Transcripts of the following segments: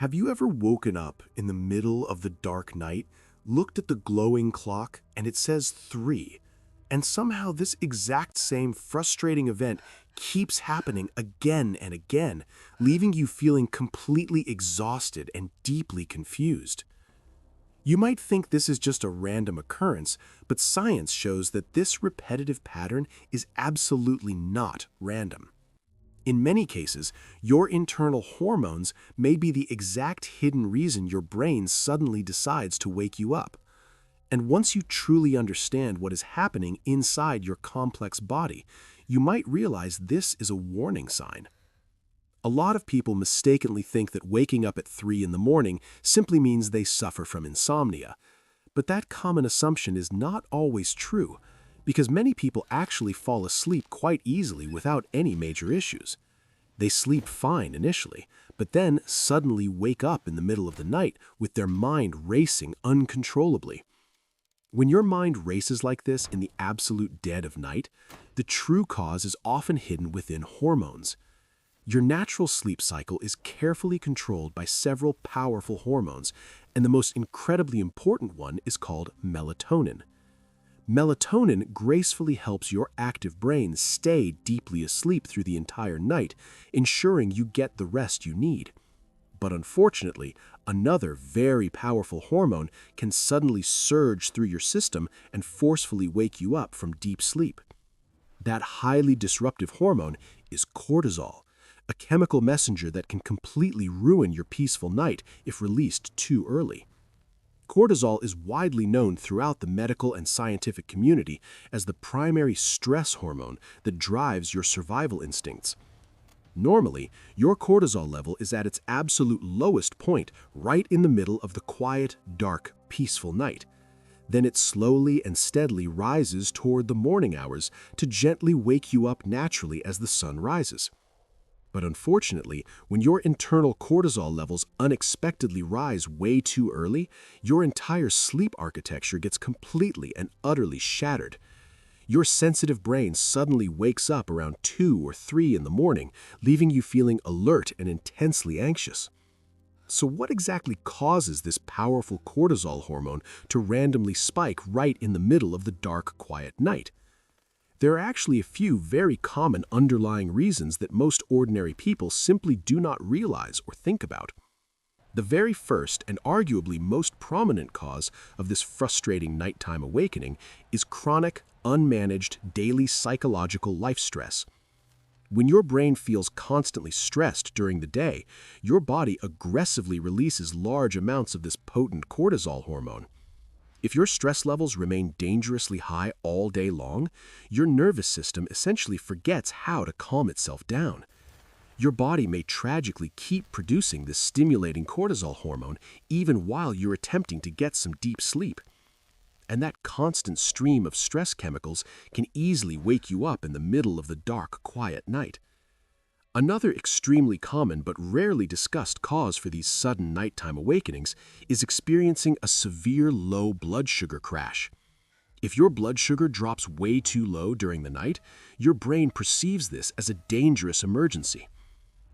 Have you ever woken up in the middle of the dark night, looked at the glowing clock, and it says 3, and somehow this exact same frustrating event keeps happening again and again, leaving you feeling completely exhausted and deeply confused? You might think this is just a random occurrence, but science shows that this repetitive pattern is absolutely not random. In many cases, your internal hormones may be the exact hidden reason your brain suddenly decides to wake you up. And once you truly understand what is happening inside your complex body, you might realize this is a warning sign. A lot of people mistakenly think that waking up at 3 in the morning simply means they suffer from insomnia. But that common assumption is not always true, because many people actually fall asleep quite easily without any major issues. They sleep fine initially, but then suddenly wake up in the middle of the night with their mind racing uncontrollably. When your mind races like this in the absolute dead of night, the true cause is often hidden within hormones. Your natural sleep cycle is carefully controlled by several powerful hormones, and the most incredibly important one is called melatonin. Melatonin gracefully helps your active brain stay deeply asleep through the entire night, ensuring you get the rest you need. But unfortunately, another very powerful hormone can suddenly surge through your system and forcefully wake you up from deep sleep. That highly disruptive hormone is cortisol, a chemical messenger that can completely ruin your peaceful night if released too early. Cortisol is widely known throughout the medical and scientific community as the primary stress hormone that drives your survival instincts. Normally, your cortisol level is at its absolute lowest point right in the middle of the quiet, dark, peaceful night. Then it slowly and steadily rises toward the morning hours to gently wake you up naturally as the sun rises. But unfortunately, when your internal cortisol levels unexpectedly rise way too early, your entire sleep architecture gets completely and utterly shattered. Your sensitive brain suddenly wakes up around 2 or 3 in the morning, leaving you feeling alert and intensely anxious. So what exactly causes this powerful cortisol hormone to randomly spike right in the middle of the dark, quiet night? There are actually a few very common underlying reasons that most ordinary people simply do not realize or think about. The very first and arguably most prominent cause of this frustrating nighttime awakening is chronic, unmanaged daily psychological life stress. When your brain feels constantly stressed during the day, your body aggressively releases large amounts of this potent cortisol hormone. If your stress levels remain dangerously high all day long, your nervous system essentially forgets how to calm itself down. Your body may tragically keep producing this stimulating cortisol hormone even while you're attempting to get some deep sleep. And that constant stream of stress chemicals can easily wake you up in the middle of the dark, quiet night. Another extremely common but rarely discussed cause for these sudden nighttime awakenings is experiencing a severe low blood sugar crash. If your blood sugar drops way too low during the night, your brain perceives this as a dangerous emergency.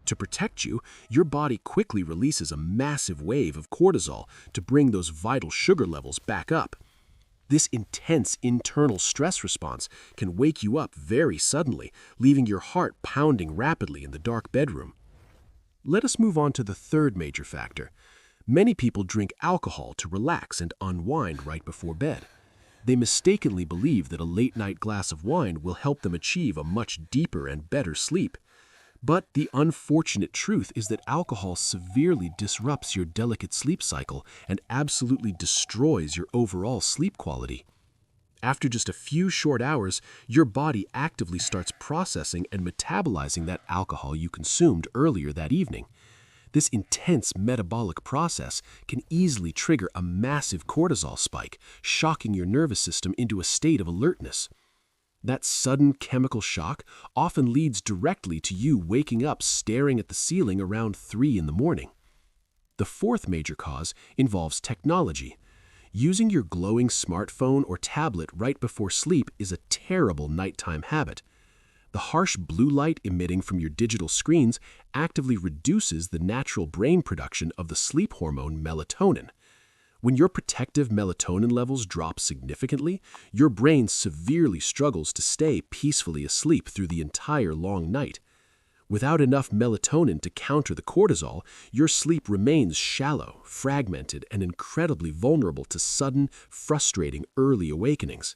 To protect you, your body quickly releases a massive wave of cortisol to bring those vital sugar levels back up. This intense internal stress response can wake you up very suddenly, leaving your heart pounding rapidly in the dark bedroom. Let us move on to the third major factor. Many people drink alcohol to relax and unwind right before bed. They mistakenly believe that a late-night glass of wine will help them achieve a much deeper and better sleep. But the unfortunate truth is that alcohol severely disrupts your delicate sleep cycle and absolutely destroys your overall sleep quality. After just a few short hours, your body actively starts processing and metabolizing that alcohol you consumed earlier that evening. This intense metabolic process can easily trigger a massive cortisol spike, shocking your nervous system into a state of alertness. That sudden chemical shock often leads directly to you waking up staring at the ceiling around 3 in the morning. The fourth major cause involves technology. Using your glowing smartphone or tablet right before sleep is a terrible nighttime habit. The harsh blue light emitting from your digital screens actively reduces the natural brain production of the sleep hormone melatonin. When your protective melatonin levels drop significantly, your brain severely struggles to stay peacefully asleep through the entire long night. Without enough melatonin to counter the cortisol, your sleep remains shallow, fragmented, and incredibly vulnerable to sudden, frustrating early awakenings.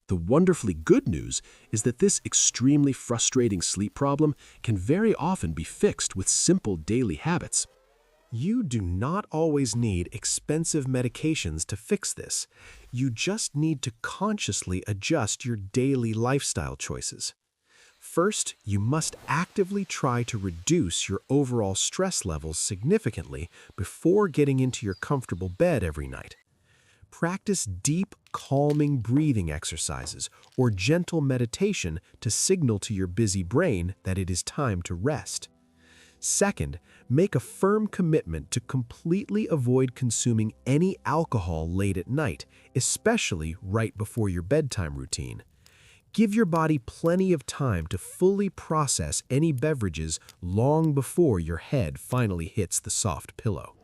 The wonderfully good news is that this extremely frustrating sleep problem can very often be fixed with simple daily habits. You do not always need expensive medications to fix this. You just need to consciously adjust your daily lifestyle choices. First, you must actively try to reduce your overall stress levels significantly before getting into your comfortable bed every night. Practice deep, calming breathing exercises or gentle meditation to signal to your busy brain that it is time to rest. Second, make a firm commitment to completely avoid consuming any alcohol late at night, especially right before your bedtime routine. Give your body plenty of time to fully process any beverages long before your head finally hits the soft pillow.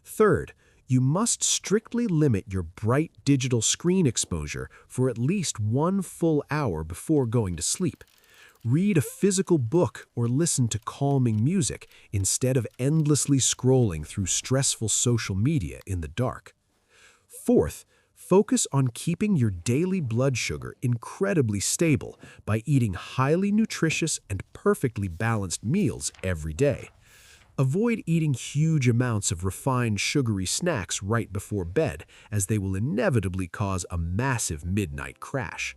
Third, you must strictly limit your bright digital screen exposure for at least 1 full hour before going to sleep. Read a physical book or listen to calming music instead of endlessly scrolling through stressful social media in the dark. Fourth, focus on keeping your daily blood sugar incredibly stable by eating highly nutritious and perfectly balanced meals every day. Avoid eating huge amounts of refined sugary snacks right before bed, as they will inevitably cause a massive midnight crash.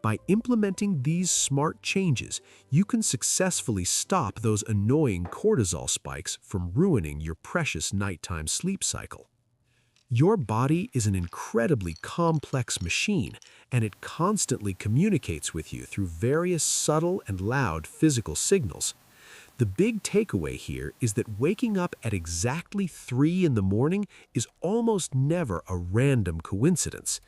By implementing these smart changes, you can successfully stop those annoying cortisol spikes from ruining your precious nighttime sleep cycle. Your body is an incredibly complex machine, and it constantly communicates with you through various subtle and loud physical signals. The big takeaway here is that waking up at exactly 3 in the morning is almost never a random coincidence.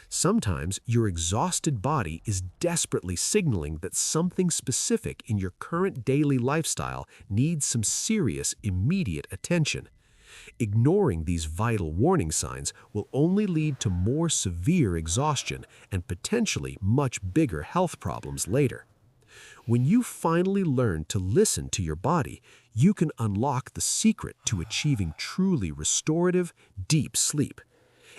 Sometimes your exhausted body is desperately signaling that something specific in your current daily lifestyle needs some serious, immediate attention. Ignoring these vital warning signs will only lead to more severe exhaustion and potentially much bigger health problems later. When you finally learn to listen to your body, you can unlock the secret to achieving truly restorative, deep sleep.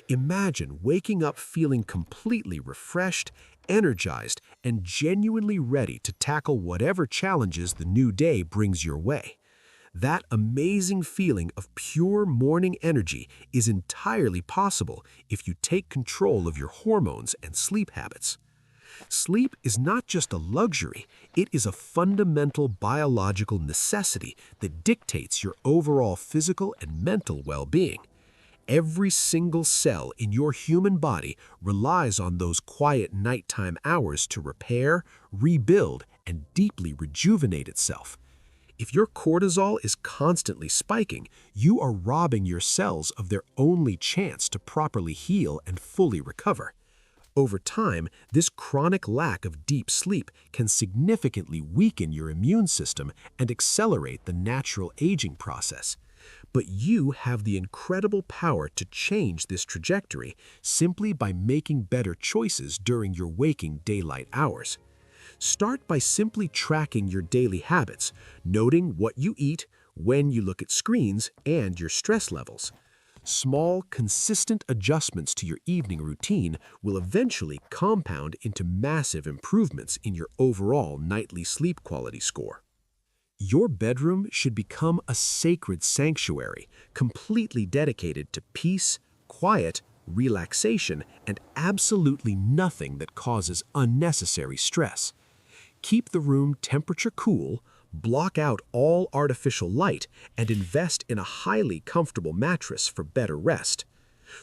Imagine waking up feeling completely refreshed, energized, and genuinely ready to tackle whatever challenges the new day brings your way. That amazing feeling of pure morning energy is entirely possible if you take control of your hormones and sleep habits. Sleep is not just a luxury, it is a fundamental biological necessity that dictates your overall physical and mental well-being. Every single cell in your human body relies on those quiet nighttime hours to repair, rebuild, and deeply rejuvenate itself. If your cortisol is constantly spiking, you are robbing your cells of their only chance to properly heal and fully recover. Over time, this chronic lack of deep sleep can significantly weaken your immune system and accelerate the natural aging process. But you have the incredible power to change this trajectory simply by making better choices during your waking daylight hours. Start by simply tracking your daily habits, noting what you eat, when you look at screens, and your stress levels. Small, consistent adjustments to your evening routine will eventually compound into massive improvements in your overall nightly sleep quality score. Your bedroom should become a sacred sanctuary, completely dedicated to peace, quiet, relaxation, and absolutely nothing that causes unnecessary stress. Keep the room temperature cool, block out all artificial light, and invest in a highly comfortable mattress for better rest.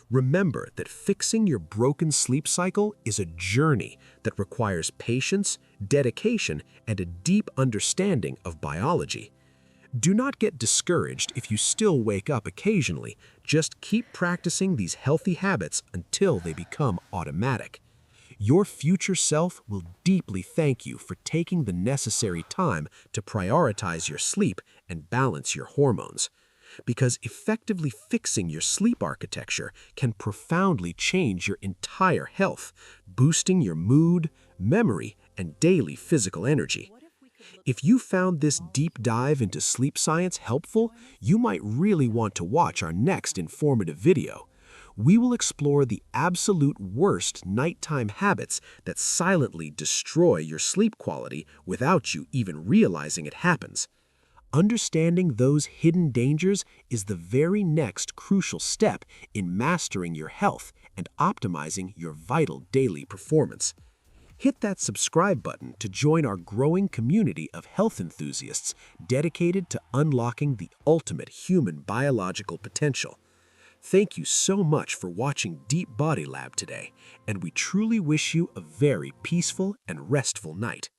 Remember that fixing your broken sleep cycle is a journey that requires patience, dedication, and a deep understanding of biology. Do not get discouraged if you still wake up occasionally. Just keep practicing these healthy habits until they become automatic. Your future self will deeply thank you for taking the necessary time to prioritize your sleep and balance your hormones. Because effectively fixing your sleep architecture can profoundly change your entire health, boosting your mood, memory, and daily physical energy. If you found this deep dive into sleep science helpful, you might really want to watch our next informative video. We will explore the absolute worst nighttime habits that silently destroy your sleep quality without you even realizing it happens. Understanding those hidden dangers is the very next crucial step in mastering your health and optimizing your vital daily performance. Hit that subscribe button to join our growing community of health enthusiasts dedicated to unlocking the ultimate human biological potential. Thank you so much for watching Deep Body Lab today, and we truly wish you a very peaceful and restful night.